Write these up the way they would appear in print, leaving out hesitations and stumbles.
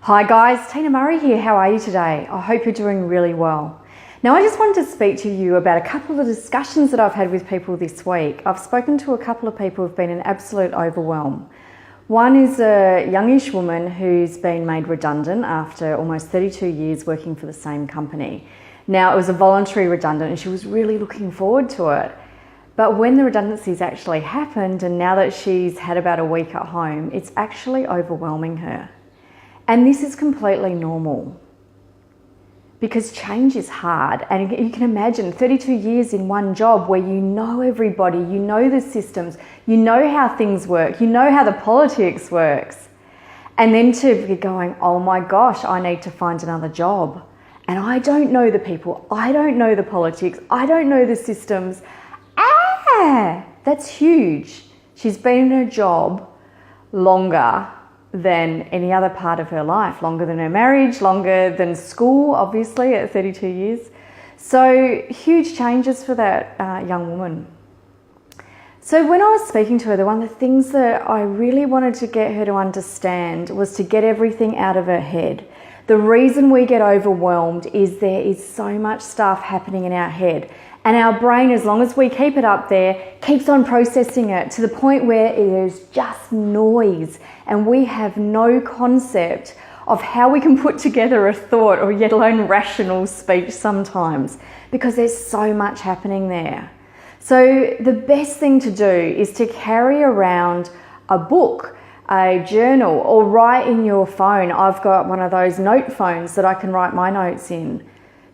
Hi guys, Tina Murray here. How are you today? I hope you're doing really well. Now I just wanted to speak to you about a couple of the discussions that I've had with people this week. I've spoken to a couple of people who've been in absolute overwhelm. One is a youngish woman who's been made redundant after almost 32 years working for the same company. Now it was a voluntary redundant and she was really looking forward to it. But when the redundancies actually happened and now that she's had about a week at home, it's actually overwhelming her. And this is completely normal because change is hard. And you can imagine 32 years in one job where you know everybody, you know the systems, you know how things work, you know how the politics works. And then to be going, oh my gosh, I need to find another job. And I don't know the people, I don't know the politics, I don't know the systems. That's huge. She's been in a job longer than any other part of her life, longer than her marriage, longer than school, obviously, at 32 years. So huge changes for that young woman. So when I was speaking to her, one of the things that I really wanted to get her to understand was to get everything out of her head. The reason we get overwhelmed is there is so much stuff happening in our head. And our brain, as long as we keep it up there, keeps on processing it to the point where it is just noise and we have no concept of how we can put together a thought or yet alone rational speech sometimes because there's so much happening there. So the best thing to do is to carry around a book, a journal, or write in your phone. I've got one of those note phones that I can write my notes in.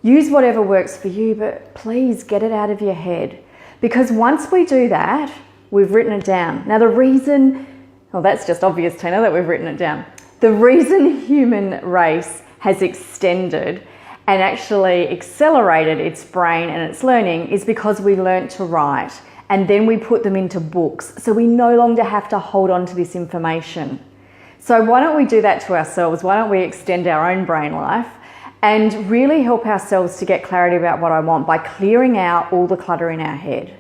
Use whatever works for you, but please get it out of your head. Because once we do that, we've written it down. Now the reason, well that's just obvious, Tina, that we've written it down. The reason human race has extended and actually accelerated its brain and its learning is because we learnt to write and then we put them into books. So we no longer have to hold on to this information. So why don't we do that to ourselves? Why don't we extend our own brain life and really help ourselves to get clarity about what I want by clearing out all the clutter in our head.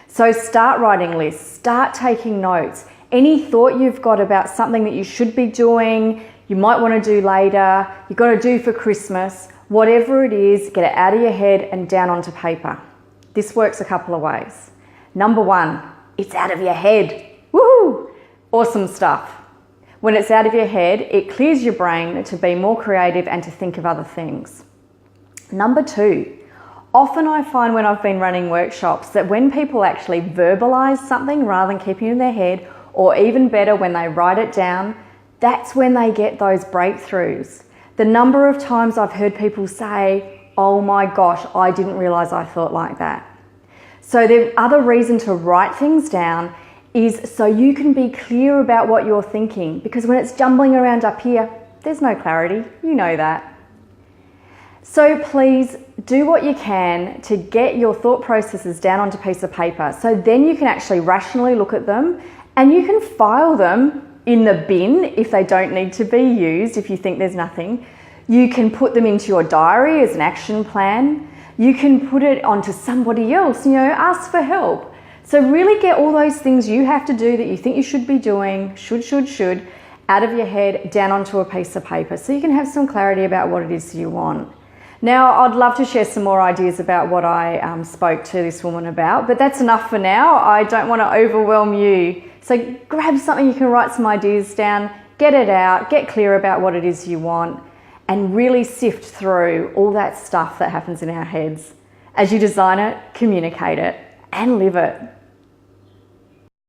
So start writing lists, start taking notes. Any thought you've got about something that you should be doing, you might want to do later, you've got to do for Christmas, whatever it is, get it out of your head and down onto paper. This works a couple of ways. Number one, it's out of your head. Woohoo! Awesome stuff. When it's out of your head, it clears your brain to be more creative and to think of other things. Number two, often I find when I've been running workshops that when people actually verbalize something rather than keeping it in their head, or even better, when they write it down, that's when they get those breakthroughs. The number of times I've heard people say, oh my gosh, I didn't realize I thought like that. So the other reason to write things down is so you can be clear about what you're thinking, because when it's jumbling around up here, there's no clarity, you know that. So please do what you can to get your thought processes down onto a piece of paper, so then you can actually rationally look at them and you can file them in the bin if they don't need to be used, if you think there's nothing. You can put them into your diary as an action plan. You can put it onto somebody else, ask for help. So really get all those things you have to do that you think you should be doing, should, out of your head, down onto a piece of paper so you can have some clarity about what it is you want. Now, I'd love to share some more ideas about what I spoke to this woman about, but that's enough for now. I don't want to overwhelm you. So grab something you can write some ideas down, get it out, get clear about what it is you want, and really sift through all that stuff that happens in our heads as you design it, communicate it, and live it.